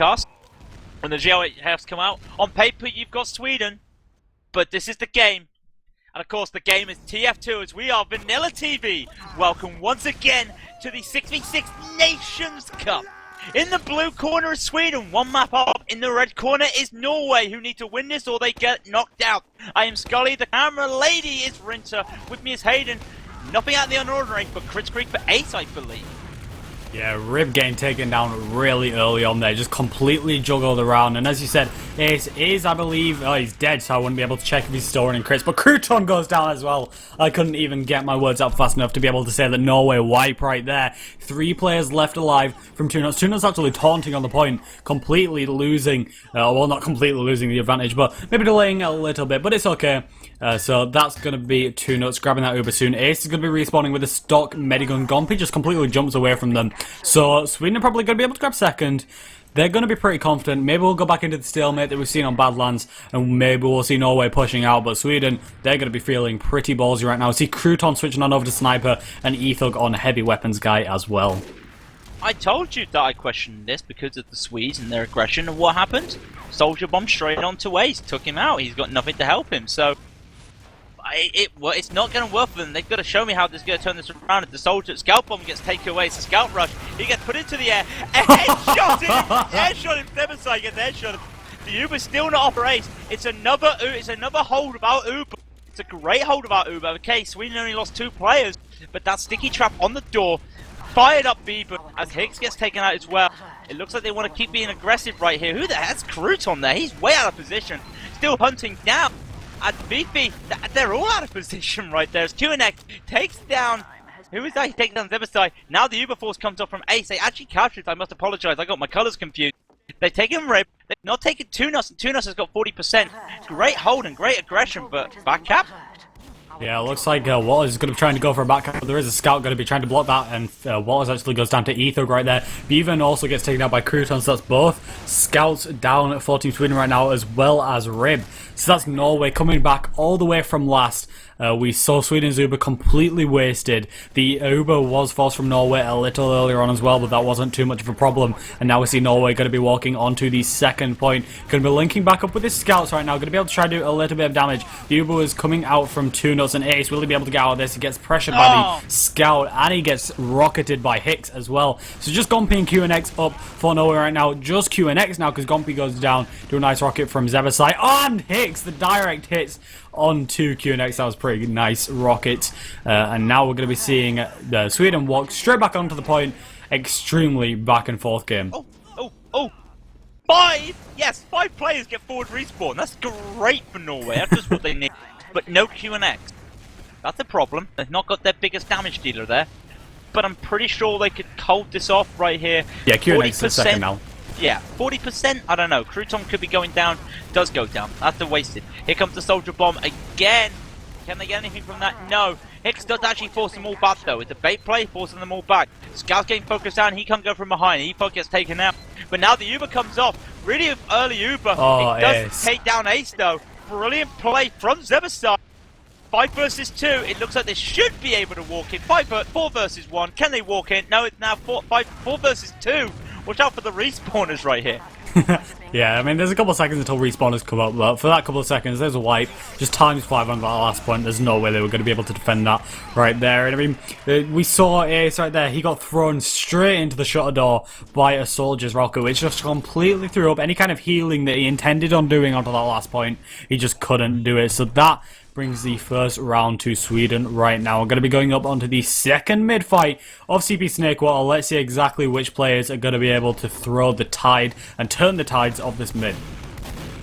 forecast when the GL8 has come out. On paper, you've got Sweden, but this is the game. And of course, the game is TF2 as we are Vanilla TV. Welcome once again to the 6v6 Nations Cup. In the blue corner is Sweden, one map up. In the red corner is Norway, who need to win this or they get knocked out. I am Skully, the camera lady is Rinta. With me is Haydn. Nothing out of the unordinary, but crit creek for Ace, I believe. Yeah, Rib getting taken down really early on there, just completely juggled around. And as you said, Ace is, I believe, oh, he's dead, so I wouldn't be able to check if he's still running crits. But Crouton goes down as well. I couldn't even get my words out fast enough to be able to say that Norway wipe right there. 3 players left alive from 2-0. 2-0's actually taunting on the point, completely losing, well, not completely losing the advantage, but maybe delaying a little bit, but it's okay. So that's going to be 2-0 grabbing that Uber soon. Ace is going to be respawning with a stock Medigun. Gompy just completely jumps away from them. So Sweden are probably going to be able to grab second. They're going to be pretty confident. Maybe we'll go back into the stalemate that we've seen on Badlands, and maybe we'll see Norway pushing out. But Sweden, they're going to be feeling pretty ballsy right now. I see Crouton switching on over to Sniper, and Ethug on Heavy Weapons guy as well. I told you that I questioned this because of the Swedes and their aggression, and what happened? Soldier bomb straight onto Ace, took him out. He's got nothing to help him, so it's not going to work for them. They've got to show me how they're going to turn this around. If the soldier scout bomb gets taken away, it's a scout rush. He gets put into the air. Headshot him! Headshot him! Nemerside gets headshot him. The Uber's still not off race. It's another hold about Uber. It's a great hold about Uber. Okay, Sweden only lost 2 players, but that sticky trap on the door fired up Bieber as Higgs gets taken out as well. It looks like they want to keep being aggressive right here. Who the heck's Crouton there? He's way out of position. Still hunting down. At Beefy, they're all out of position right there. As QNX takes down, who is that? He takes down Zebersai. Now the Uber Force comes up from Ace. They actually captured it. I must apologize. I got my colors confused. They've taken Rib. They've not taken Tunas, and Tunas has got 40%. Great hold and great aggression, but back cap? Yeah, it looks like Waller's going to be trying to go for a back cap. There is a scout going to be trying to block that, and Waller's actually goes down to Ethug right there. Beaven also gets taken out by Crouton, so that's both scouts down for Team Sweden right now, as well as Rib. So that's Norway coming back all the way from last. We saw Sweden's Uber completely wasted. The Uber was forced from Norway a little earlier on as well, but that wasn't too much of a problem. And now we see Norway going to be walking onto the second point. Going to be linking back up with his scouts right now. Going to be able to try to do a little bit of damage. The Uber is coming out from 2-0 and Ace. Will he be able to get out of this? He gets pressured by the scout, and he gets rocketed by Hicks as well. So just Gompy and QNX up for Norway right now. Just QNX now, because Gompy goes down. Do a nice rocket from Zebersai. And Hicks, the direct hits onto QNX. That was pretty nice rocket. And now we're going to be seeing Sweden walk straight back onto the point. Extremely back and forth game. Oh. 5! Yes, 5 players get forward respawn. That's great for Norway. That's just what they need. But no QNX. That's a problem. They've not got their biggest damage dealer there. But I'm pretty sure they could hold this off right here. Yeah, QNX is second now. Yeah, 40%? I don't know. Crouton could be going down. Does go down. That's wasted. Here comes the soldier bomb again. Can they get anything from that? No. Hicks does actually force them all back though. It's a bait play, forcing them all back. Scout's getting focused down. He can't go from behind. He gets taken out. But now the Uber comes off. Really early Uber. Oh, it does take down Ace though. Brilliant play from Zebersai. 5 versus 2. It looks like they should be able to walk in. 4 versus 1. Can they walk in? No, it's now 4 versus 2. Watch out for the respawners right here. Yeah, I mean, there's a couple of seconds until respawners come up, but for that couple of seconds, there's a wipe. Just times 5 on that last point. There's no way they were going to be able to defend that right there. And I mean, we saw Ace right there. He got thrown straight into the shutter door by a soldier's rocket, which just completely threw up any kind of healing that he intended on doing onto that last point. He just couldn't do it. So that brings the first round to Sweden right now. We're going to be going up onto the second mid fight of CP Snakewater. Let's see exactly which players are going to be able to throw the tide and turn the tides of this mid.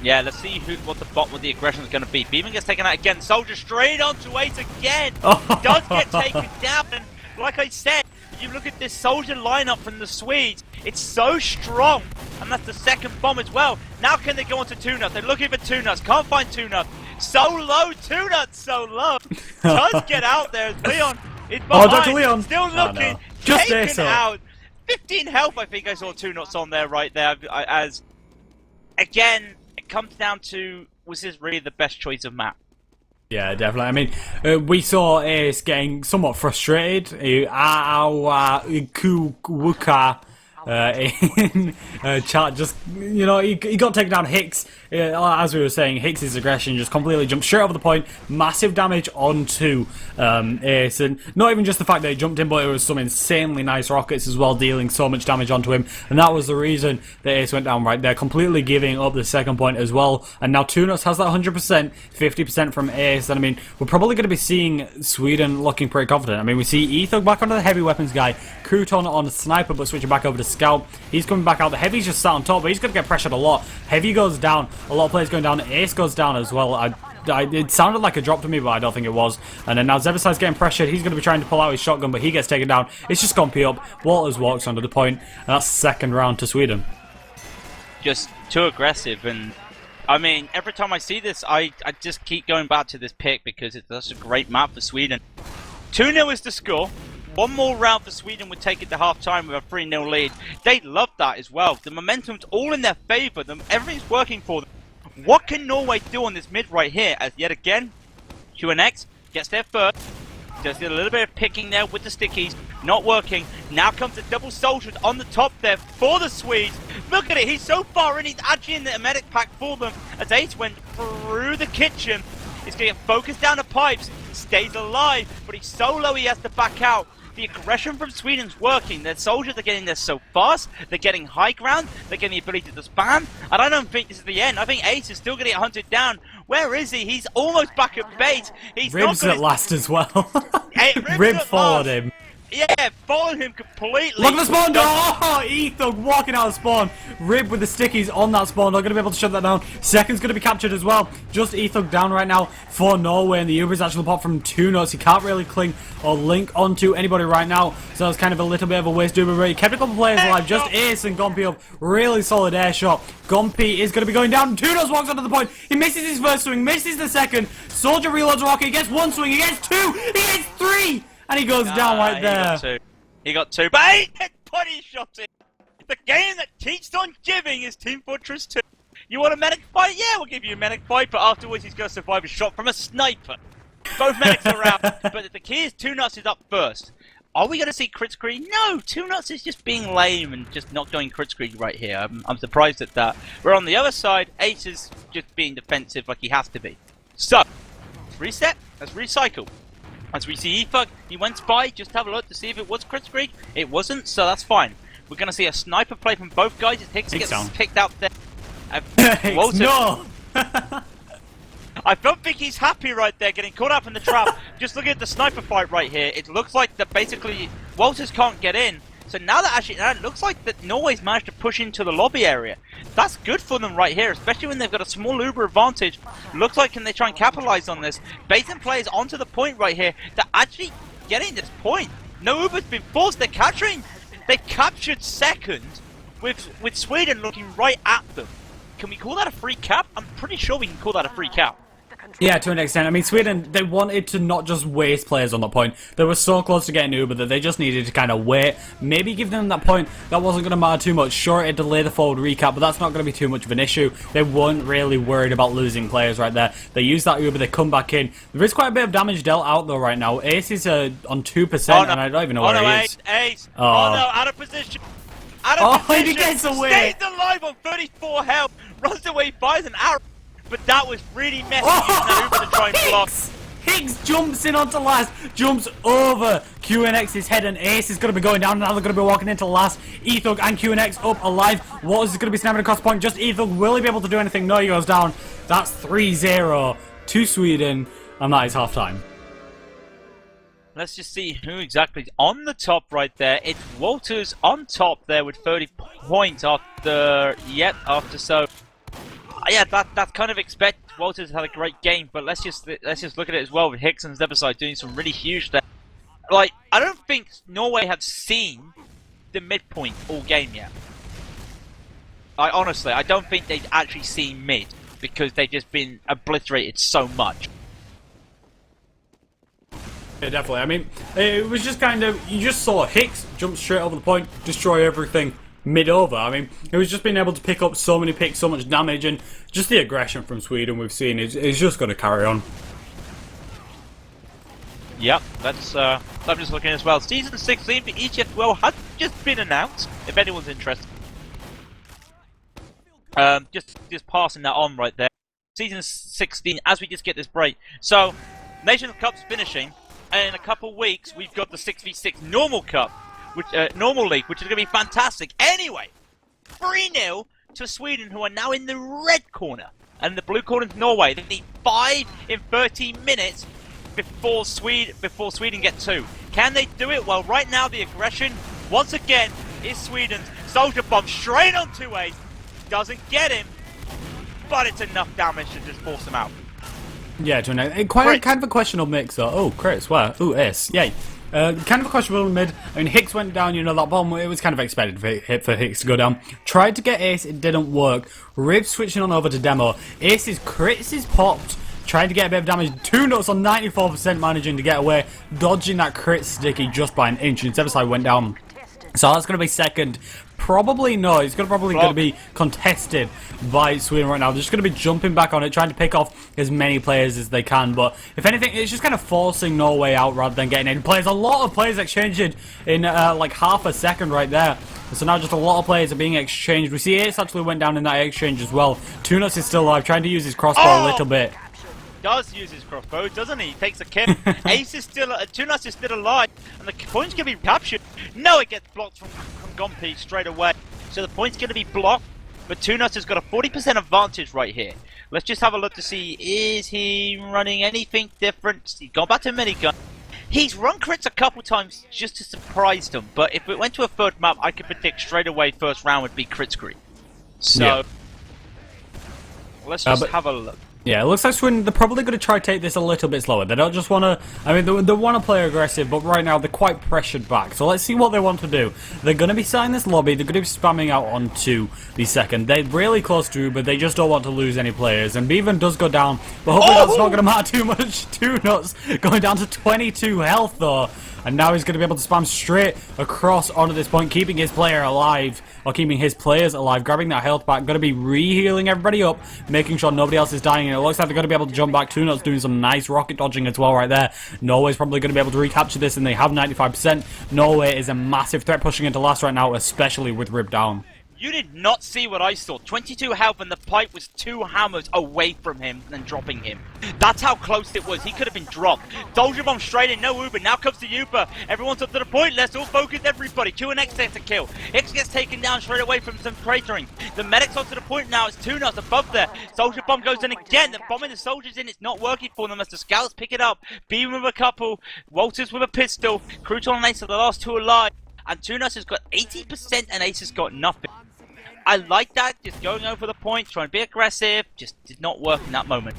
Yeah, let's see what the aggression is going to be. Beeman gets taken out again. Soldier straight onto Ace again. Does get taken down. And like I said, you look at this soldier lineup from the Swedes. It's so strong. And that's the second bomb as well. Now can they go onto 2-nuts? They're looking for 2-nuts. Can't find 2-nuts. So low, 2-nuts so low. Does get out there. Leon is behind. Dr. Leon. Still looking. No. Just taken out. 15 health, I think I saw 2-nuts on there right there. As again, it comes down to, was this really the best choice of map? Yeah, definitely. I mean, we saw Ace getting somewhat frustrated. in chat. Just, you know, he got taken down. Hicks, as we were saying, Hicks' aggression just completely jumped straight over the point. Massive damage onto Ace, and not even just the fact that he jumped in, but it was some insanely nice rockets as well, dealing so much damage onto him, and that was the reason that Ace went down right there, completely giving up the second point as well. And now 2nuts has that 100%, 50% from Ace, and I mean, we're probably going to be seeing Sweden looking pretty confident. I mean, we see Ethog back onto the heavy weapons guy, Crouton on Sniper, but switching back over to Scout. He's coming back out. The Heavy's just sat on top, but he's going to get pressured a lot. Heavy goes down, a lot of players going down, Ace goes down as well. It sounded like a drop to me, but I don't think it was. And then now Zeverside's getting pressured. He's going to be trying to pull out his shotgun, but he gets taken down. It's just gone P up. Walters walks under the point, and that's second round to Sweden. Just too aggressive, and I mean, every time I see this, I just keep going back to this pick because it's such a great map for Sweden. 2-0 is the score. One more round for Sweden would take it to half-time with a 3-0 lead. They love that as well. The momentum's all in their favour. Everything's working for them. What can Norway do on this mid right here? As yet again, QNX gets there first. Just did a little bit of picking there with the stickies. Not working. Now comes the double soldiers on the top there for the Swedes. Look at it. He's so far in. He's actually in the medic pack for them. As Ace went through the kitchen. He's going to get focused down the pipes. Stays alive. But he's so low he has to back out. The aggression from Sweden's working. Their soldiers are getting there so fast. They're getting high ground. They're getting the ability to spam. And I don't think this is the end. I think Ace is still going to get hunted down. Where is he? He's almost back at base. He's Rib's not at last as well. Hey, Rib followed him. Yeah, followed him completely. Look at the spawn! Oh, Ethog walking out of spawn. Rib with the stickies on that spawn. Not going to be able to shut that down. Second's going to be captured as well. Just Ethog down right now for Norway. And the Uber's actually popped from 2nuts. He can't really cling or link onto anybody right now. So it's kind of a little bit of a waste. Uber, but he kept a couple players alive. Just Ace and Gompy up. Really solid air shot. Gompy is going to be going down. 2nuts walks onto the point. He misses his first swing. Misses the second. Soldier reloads rocket. He gets one swing. He gets two. He gets three. And he goes down right there. He got two. But he body shot it. The game that keeps on giving is Team Fortress 2. You want a medic fight? Yeah, we'll give you a medic fight, but afterwards he's going to survive a shot from a sniper. Both medics are out, but the key is 2nuts is up first. Are we going to see crit screen? No, 2nuts is just being lame and just not going crit screen right here. I'm surprised at that. Where on the other side, Ace is just being defensive like he has to be. So, let's reset, let's recycle. As we see Ethog, he went spy, just have a look to see if it was crit screen. It wasn't, so that's fine. We're going to see a sniper play from both guys as Hicks gets picked out there. Hicks, no! I don't think he's happy right there, getting caught up in the trap. Just looking at the sniper fight right here, it looks like that basically Walters can't get in. So now that it looks like that Norway's managed to push into the lobby area. That's good for them right here, especially when they've got a small Uber advantage. Looks like can they try and capitalize on this. Basin players onto the point right here. They're actually getting this point. No Uber's been forced. They're capturing. They captured second with Sweden looking right at them. Can we call that a free cap? I'm pretty sure we can call that a free cap. Yeah, to an extent. I mean, Sweden, they wanted to not just waste players on that point. They were so close to getting Uber that they just needed to kind of wait. Maybe give them that point. That wasn't going to matter too much. Sure, it delayed the forward recap, but that's not going to be too much of an issue. They weren't really worried about losing players right there. They use that Uber, they come back in. There is quite a bit of damage dealt out, though, right now. Ace is on 2%, and I don't even know where he is. Ace! Oh, no, out of position! Out of position! He gets away! Stays alive on 34 health! Runs away, fires an arrow! But that was really messy using that Uber to try and block. Hicks jumps in onto last, jumps over QNX's head, and Ace is going to be going down. Now they're going to be walking into last. Ethog and QNX up alive. Waters is going to be snapping across the point. Just Ethog. Will he be able to do anything? No, he goes down. That's 3-0 to Sweden, and that is half time. Let's just see who exactly is on the top right there. It's Walters on top there with 30 points after, after so. Yeah, that's kind of expected. Walters had a great game, but let's just look at it as well with Hicks and Zeverside doing some really huge stuff. Like, I don't think Norway have seen the midpoint all game yet. Honestly, I don't think they've actually seen mid because they've just been obliterated so much. Yeah, definitely. I mean, it was just kind of, you just saw Hicks jump straight over the point, destroy everything. Mid-over. I mean, it was just being able to pick up so many picks, so much damage, and just the aggression from Sweden we've seen is just going to carry on. Yep, that's, I'm just looking as well. Season 16 for ETF2L has just been announced, if anyone's interested. Just passing that on right there. Season 16, as we just get this break. So, Nations Cup's finishing, and in a couple weeks, we've got the 6v6 Normal Cup, which, Normal League, which is going to be fantastic. Anyway, 3-0 to Sweden, who are now in the red corner. And the blue corner is Norway. They need 5 in 13 minutes before Sweden get 2. Can they do it? Well, right now the aggression, once again, is Sweden's. Soldier bomb straight on 2A. Doesn't get him, but it's enough damage to just force him out. Yeah, kind of a questionable mix though. Oh, Chris, where? Ooh, S. Yay. Kind of a questionable mid. I mean, Hicks went down, you know, that bomb, it was kind of expected for Hicks to go down. Tried to get Ace, it didn't work. Rib switching on over to Demo. Ace's crits is popped. Trying to get a bit of damage. 2 nuts on 94%, managing to get away. Dodging that crit sticky just by an inch. And Severside went down. So that's going to be second. Probably no. It's probably going to be contested by Sweden right now. They're just going to be jumping back on it, trying to pick off as many players as they can. But if anything, it's just kind of forcing Norway out rather than getting any players. A lot of players exchanged in like half a second right there. So now just a lot of players are being exchanged. We see Ace actually went down in that exchange as well. 2 nuts is still alive, trying to use his crossbow a little bit. Does use his crossbow, doesn't he? He takes a kill. Ace is still, 2 nuts is still alive, and the point's going to be captured. No, it gets blocked from Gompi straight away. So the point's going to be blocked, but 2 nuts has got a 40% advantage right here. Let's just have a look to see, is he running anything different? He's gone back to minigun. He's run crits a couple times just to surprise them, but if it went to a third map, I could predict straight away first round would be crit screen. So, yeah. Let's just have a look. Yeah, it looks like Sweden, they're probably going to try to take this a little bit slower. They don't just want to... I mean, they want to play aggressive, but right now they're quite pressured back. So let's see what they want to do. They're going to be starting this lobby. They're going to be spamming out onto the second. They're really close to, but they just don't want to lose any players. And Bevan does go down, but hopefully that's not going to matter too much. 2 nuts going down to 22 health, though. And now he's going to be able to spam straight across onto this point, keeping his player alive, or keeping his players alive, grabbing that health back, going to be re-healing everybody up, making sure nobody else is dying, and it looks like they're going to be able to jump back. 2 nuts doing some nice rocket dodging as well right there. Norway's probably going to be able to recapture this, and they have 95%. Norway is a massive threat pushing into last right now, especially with Rib down. You did not see what I saw. 22 health and the pipe was 2 hammers away from him and dropping him. That's how close it was. He could have been dropped. Soldier bomb straight in, no Uber. Now comes the Uber. Everyone's up to the point. Let's all focus everybody. 2 and X gets a kill. X gets taken down straight away from some cratering. The medic's onto the point now. It's 2 nuts above there. Soldier bomb goes in again. They're bombing the soldiers in. It's not working for them as the scouts pick it up. Beam with a couple. Walters with a pistol. Cruton and Ace are the last 2 alive. And 2 nuts has got 80% and Ace has got nothing. I like that, just going over the point, trying to be aggressive, just did not work in that moment.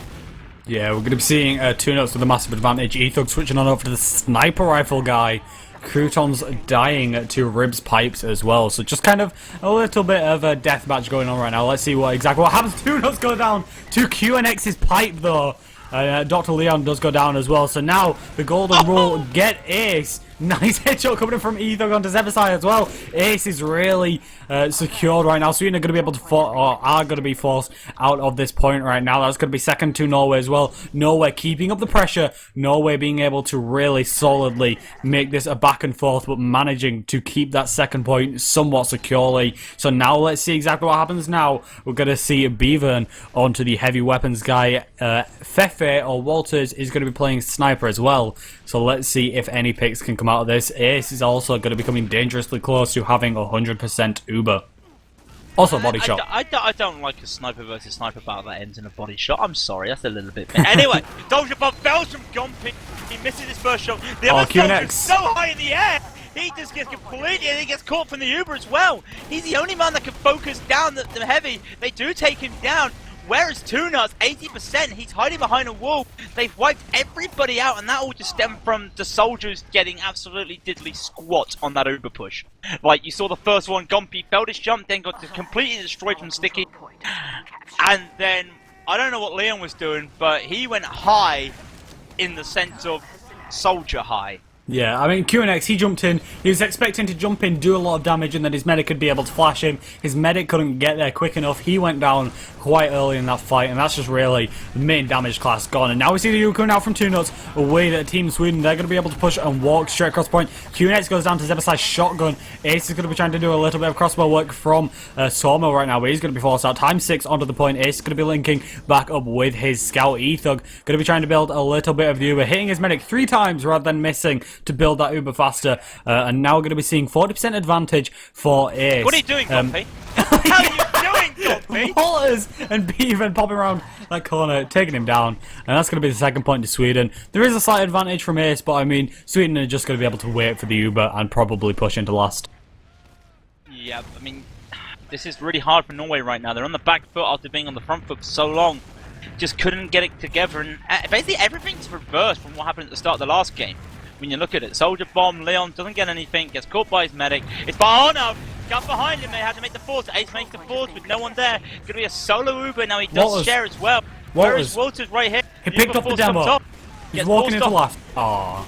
Yeah, we're going to be seeing 2 nuts with a massive advantage. Ethog switching on over to the sniper rifle guy. Crouton's dying to Rib's pipes as well. So just kind of a little bit of a deathmatch going on right now. Let's see exactly what happens. 2 nuts go down to QNX's pipe though. Dr. Leon does go down as well. So now the golden rule, get Ace. Nice headshot coming in from Ethog onto Zephasai as well. Ace is really secured right now. Sweden are going to be able to are going to be forced out of this point right now. That's going to be second to Norway as well. Norway keeping up the pressure. Norway being able to really solidly make this a back and forth, but managing to keep that second point somewhat securely. So now let's see exactly what happens now. We're going to see Bevan onto the heavy weapons guy. Fefe or Walters is going to be playing sniper as well. So let's see if any picks can come out of this. Ace is also going to be coming dangerously close to having 100% Uber. Also body shot. I don't like a sniper versus sniper battle that ends in a body shot. I'm sorry, that's a little bit... Anyway, Soldier Bomb fails from Gompi. He misses his first shot. The other soldier's so high in the air. He just gets completely, and he gets caught from the Uber as well. He's the only man that can focus down the heavy. They do take him down. Whereas 2 nuts, 80%, he's hiding behind a wall. They've wiped everybody out, and that all just stemmed from the soldiers getting absolutely diddly squat on that Uber push. Like, you saw the first one, Gompi failed his jump, then got completely destroyed from Sticky. And then, I don't know what Leon was doing, but he went high in the sense of soldier high. Yeah, I mean, QNX, he jumped in, he was expecting to jump in, do a lot of damage, and then his medic could be able to flash him. His medic couldn't get there quick enough, he went down quite early in that fight, and that's just really the main damage class gone. And now we see the U coming out from 2nuts, away that Team Sweden, they're going to be able to push and walk straight across point. QNX goes down to Zebasai's shotgun, Ace is going to be trying to do a little bit of crossbow work from Sawmill right now, but he's going to be forced out. Time 6 onto the point, Ace is going to be linking back up with his scout Ethug, going to be trying to build a little bit of the Uber, hitting his medic 3 times rather than missing to build that Uber faster, and now we're going to be seeing 40% advantage for Ace. What are you doing, Gumpy? What the hell are you doing, Gumpy? Walters and Beaven popping around that corner, taking him down, and that's going to be the second point to Sweden. There is a slight advantage from Ace, but I mean, Sweden are just going to be able to wait for the Uber and probably push into last. Yeah, I mean, this is really hard for Norway right now. They're on the back foot after being on the front foot for so long. Just couldn't get it together, and basically everything's reversed from what happened at the start of the last game. When you look at it, Soldier Bomb, Leon doesn't get anything, gets caught by his medic. It's by, oh no! Got behind him, they had to make the force. Ace makes the force with no one there. It's gonna be a solo Uber, now he does Walters. share as well. Where is Walters right here? He picked up the demo. He's walking into last. Aww.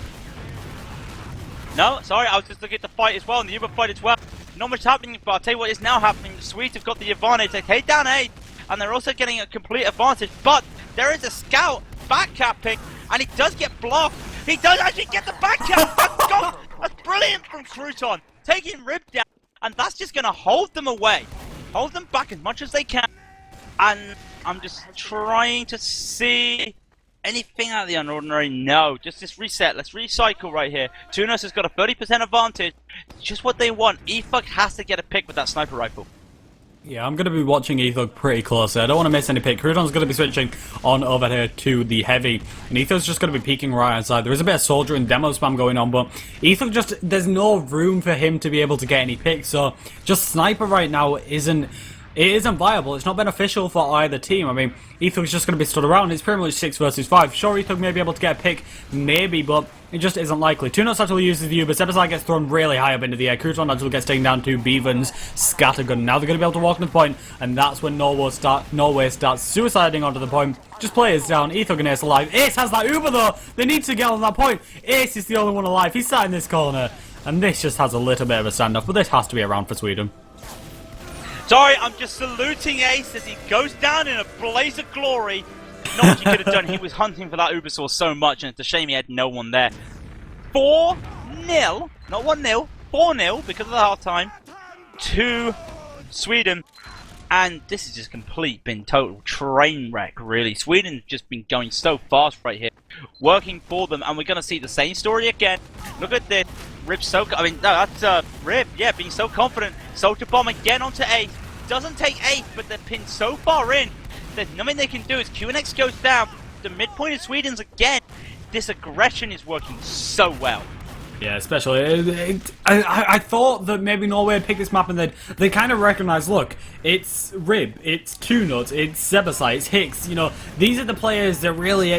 No, sorry, I was just looking at the fight as well, and the Uber fight as well. Not much happening, but I'll tell you what is now happening. The Swedes have got the advantage. They take down Ace, and they're also getting a complete advantage. But there is a scout backcapping, and he does get blocked. He does actually get the backhand! That's brilliant from Crouton! Taking Rib down, and that's just going to hold them away. Hold them back as much as they can. And I'm just trying to see anything out of the ordinary. No, just this reset. Let's recycle right here. 2nuts has got a 30% advantage. It's just what they want. Efug has to get a pick with that sniper rifle. Yeah, I'm going to be watching Ethug pretty closely. I don't want to miss any pick. Crouton's going to be switching on over here to the heavy, and Ethug's just going to be peeking right outside. There is a bit of soldier and demo spam going on, but Ethug just, there's no room for him to be able to get any picks, so just sniper right now isn't viable. It's not beneficial for either team. I mean, Ethug's just going to be stood around. It's pretty much 6 versus 5. Sure, Ethug may be able to get a pick, maybe, but it just isn't likely. 2nuts actually uses the Uber. Zebasai gets thrown really high up into the air. Crouton actually gets taken down to Beaven's scattergun. Now they're going to be able to walk to the point, and that's when Norway starts suiciding onto the point. Just players down. Ethug and Ace alive. Ace has that Uber though. They need to get on that point. Ace is the only one alive. He's sat in this corner, and this just has a little bit of a standoff, but this has to be a round for Sweden. Sorry, I'm just saluting Ace as he goes down in a blaze of glory. Not what he could have done. He was hunting for that Uber source so much, and it's a shame he had no one there. 4-0, not 1-0, 4-0 because of the half time to Sweden. And this has just been total train wreck, really. Sweden's just been going so fast right here, working for them, and we're going to see the same story again. Look at this. Rib so, I mean, no, that's Rib, yeah, being so confident. Soldier Bomb again onto Ace. Doesn't take Ace, but they're pinned so far in. There's nothing they can do as QNX goes down. The midpoint of Sweden's again. This aggression is working so well. Yeah, especially, I thought that maybe Norway would pick this map and they kind of recognise, look, it's Rib, it's 2nuts, it's Zebasai, it's Hicks, you know, these are the players that really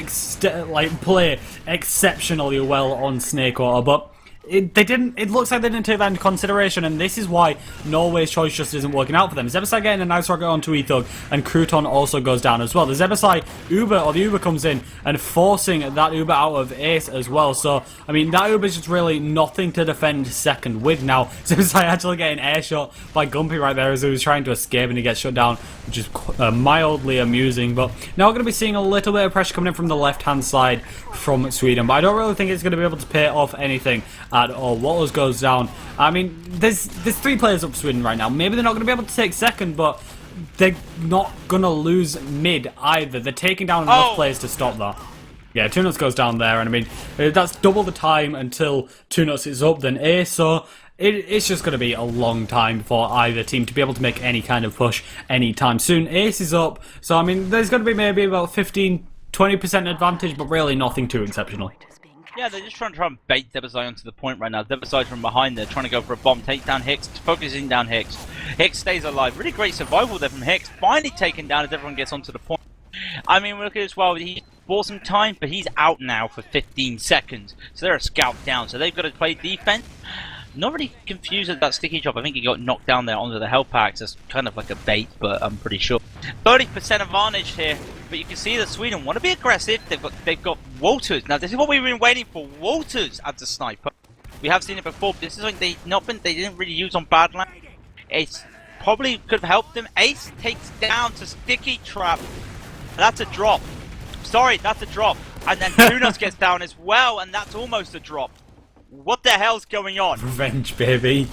play exceptionally well on Snakewater, but it looks like they didn't take that into consideration, and this is why Norway's choice just isn't working out for them. Zebasai getting a nice rocket onto Ethug, and Crouton also goes down as well. The Zebasai Uber comes in and forcing that Uber out of Ace as well. So, I mean, that Uber's just really nothing to defend second with now. Zebasai actually getting air shot by Gumpy right there as he was trying to escape, and he gets shut down, which is mildly amusing. But now we're going to be seeing a little bit of pressure coming in from the left-hand side from Sweden, but I don't really think it's going to be able to pay off anything at all. Walters goes down. I mean, there's 3 players up Sweden right now. Maybe they're not going to be able to take second, but they're not going to lose mid either. They're taking down enough players to stop that. Yeah, 2nuts goes down there, and I mean, that's double the time until 2nuts is up than Ace, so it's just going to be a long time for either team to be able to make any kind of push anytime soon. Ace is up, so I mean, there's going to be maybe about 15-20% advantage, but really nothing too exceptional. Yeah, they're just trying to bait Zebasai onto the point right now. Zebasai from behind there, trying to go for a bomb, take down Hicks, focusing down Hicks. Hicks stays alive. Really great survival there from Hicks. Finally taken down as everyone gets onto the point. I mean, look at this, well, he bought some time, but he's out now for 15 seconds. So they're a scout down, so they've got to play defense. Not really confused with that sticky chop. I think he got knocked down there onto the hell packs. That's kind of like a bait, but I'm pretty sure. 30% advantage here but you can see that Sweden want to be aggressive. They've got Walters. Now this is what we've been waiting for. Walters as a sniper. We have seen it before. But this is something they didn't really use on Badland. Ace probably could have helped them. Ace takes down to Sticky Trap. That's a drop. Sorry, that's a drop. And then Kunos gets down as well, and that's almost a drop. What the hell's going on? Revenge, baby.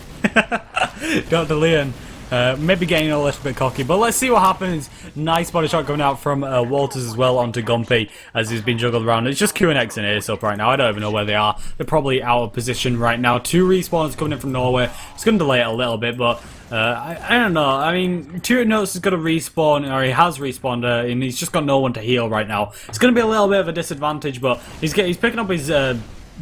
Dr. Leon. Maybe getting a little bit cocky, but let's see what happens. Nice body shot coming out from Walters as well onto Gumpy as he's been juggled around. It's just QNX and Ace up right now. I don't even know where they are. They're probably out of position right now. 2 respawns coming in from Norway. It's going to delay it a little bit, but I don't know. I mean, 2 notes is going to respawn, or he has respawned, and he's just got no one to heal right now. It's going to be a little bit of a disadvantage, but he's picking up his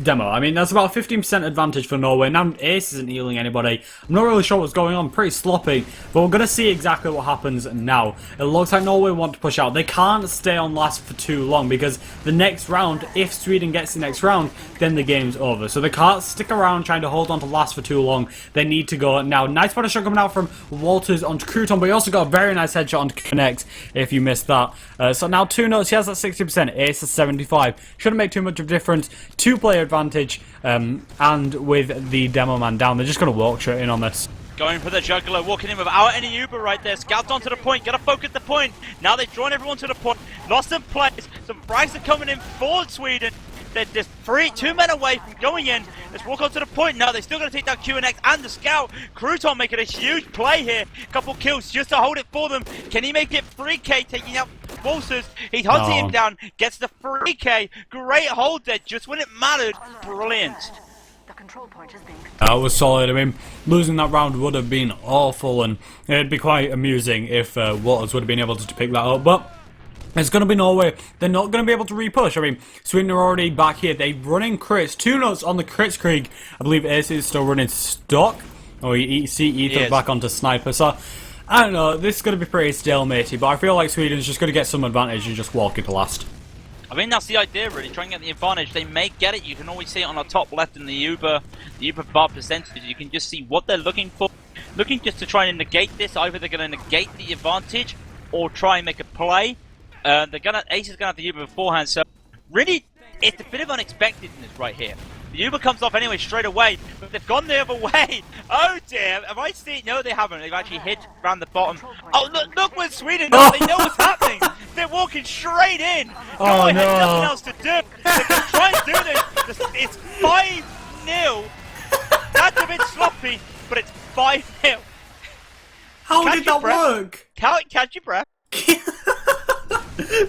demo. I mean, that's about 15% advantage for Norway. Now Ace isn't healing anybody. I'm not really sure what's going on. Pretty sloppy. But we're going to see exactly what happens now. It looks like Norway want to push out. They can't stay on last for too long because the next round, if Sweden gets the next round, then the game's over. So they can't stick around trying to hold on to last for too long. They need to go now. Nice body shot coming out from Walters onto Crouton, but he also got a very nice headshot onto Connect if you missed that. So now 2 notes. He has that 60%. Ace is 75. Shouldn't make too much of a difference. 2-player advantage, and with the demo man down, they're just going to walk straight in on this. Going for the juggler, walking in without any Uber right there. Scouts onto the point, gotta focus the point. Now they've drawn everyone to the point. Lost some players, some frags are coming in for Sweden. They're just 2 men away from going in. Let's walk onto the point now. They're still going to take down QNX and the scout. Crouton making a huge play here. Couple kills just to hold it for them. Can he make it 3K taking out Walters? He's hunting him down. Gets the 3K. Great hold there just when it mattered. Brilliant. The control point is being... That was solid. I mean, losing that round would have been awful, and it'd be quite amusing if Walters would have been able to pick that up, but it's going to be Norway. They're not going to be able to repush. I mean, Sweden are already back here. They're running crits. 2 notes on the crits Krieg. I believe Ace is still running stock. Oh, you see Ether back onto Sniper. So, I don't know. This is going to be pretty stalematy, but I feel like Sweden's just going to get some advantage and just walk into last. I mean, that's the idea, really. Try and get the advantage. They may get it. You can always see it on the top left in the Uber bar percentage. You can just see what they're looking for. Looking just to try and negate this. Either they're going to negate the advantage or try and make a play. Ace is gonna have the Uber beforehand, so really, it's a bit of unexpectedness right here. The Uber comes off anyway straight away, but they've gone the other way. Oh dear, have I seen? No, they haven't. They've actually hit around the bottom. Oh, look with Sweden. No, they know what's happening. They're walking straight in. Oh, no, no. has nothing else to do. They can try and do this. It's 5-0. That's a bit sloppy, but it's 5-0. How did that work? Catch your breath.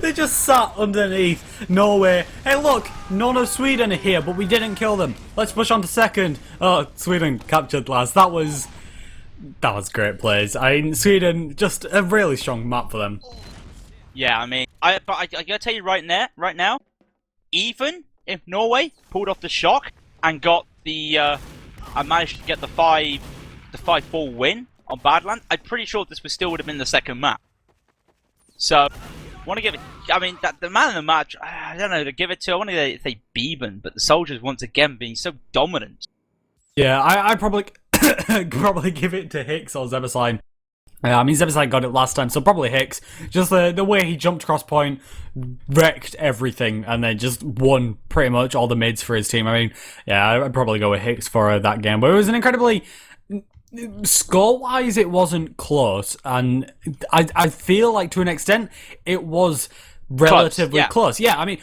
They just sat underneath Norway. Hey look, none of Sweden are here, but we didn't kill them. Let's push on to second. Oh, Sweden captured last. That was great plays. I mean, Sweden, just a really strong map for them. Yeah, I mean, I gotta tell you right now, even if Norway pulled off the shock and got the, I managed to get the 5-4 win on Badland, I'm pretty sure this still would have been the second map. So, want to give it. I mean, the man of the match. I don't know to give it to. I want to say Beeben, but the soldiers once again being so dominant. Yeah, I probably probably give it to Hicks or Zebasine. I mean, Zebasine got it last time, so probably Hicks. Just the way he jumped across point, wrecked everything, and then just won pretty much all the mids for his team. I mean, yeah, I'd probably go with Hicks for that game, but it was an incredibly. Score-wise, it wasn't close, and I feel like to an extent it was relatively close. Yeah, I mean,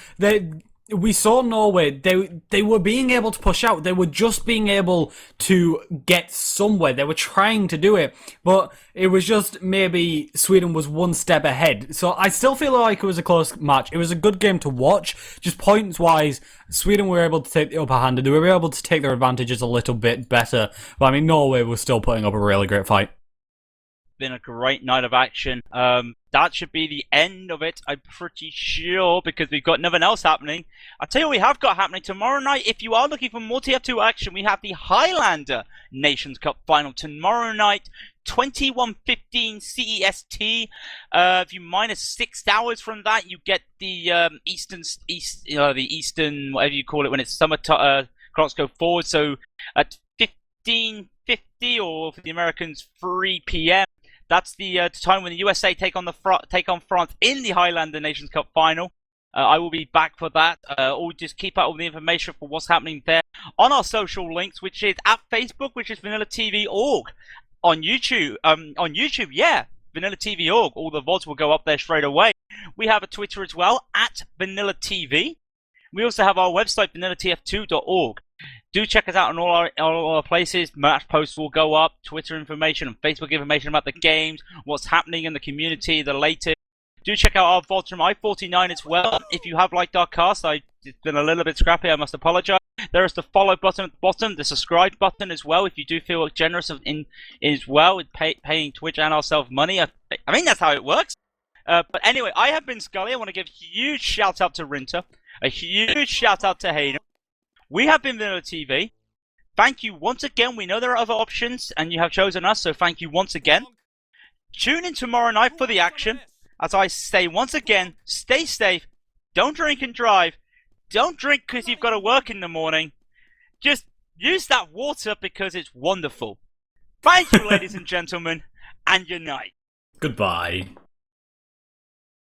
we saw Norway. They were being able to push out. They were just being able to get somewhere. They were trying to do it, but it was just maybe Sweden was one step ahead. So I still feel like it was a close match. It was a good game to watch. Just points-wise, Sweden were able to take the upper hand, and they were able to take their advantages a little bit better. But I mean, Norway was still putting up a really great fight. Been a great night of action. That should be the end of it, I'm pretty sure, because we've got nothing else happening. I'll tell you what we have got happening tomorrow night. If you are looking for more TF2 action, we have the Highlander Nations Cup final tomorrow night, 21:15 CEST. If you minus 6 hours from that, you get the the Eastern, whatever you call it, when it's summer clocks go forward. So at 15:50, or for the Americans 3 p.m. That's the time when the USA take on France in the Highlander Nations Cup final. I will be back for that. Or just keep up with the information for what's happening there on our social links, which is at Facebook, which is Vanilla TV Org. On YouTube, yeah, Vanilla TV Org. All the VODs will go up there straight away. We have a Twitter as well, at Vanilla TV. We also have our website, vanillatf2.org. Do check us out on all our places. Match posts will go up, Twitter information and Facebook information about the games, what's happening in the community, the latest. Do check out our VODs from I-49 as well. If you have liked our cast, it's been a little bit scrappy, I must apologize. There is the follow button at the bottom, the subscribe button as well, if you do feel generous in as well with paying Twitch and ourselves money. I mean, that's how it works. But anyway, I have been Skully. I want to give a huge shout out to Rinta, a huge shout out to Haydn. We have been Vanilla TV. Thank you once again. We know there are other options, and you have chosen us, so thank you once again. Tune in tomorrow night for the action. As I say once again, stay safe. Don't drink and drive. Don't drink because you've got to work in the morning. Just use that water because it's wonderful. Thank you, ladies and gentlemen, and good night. Goodbye.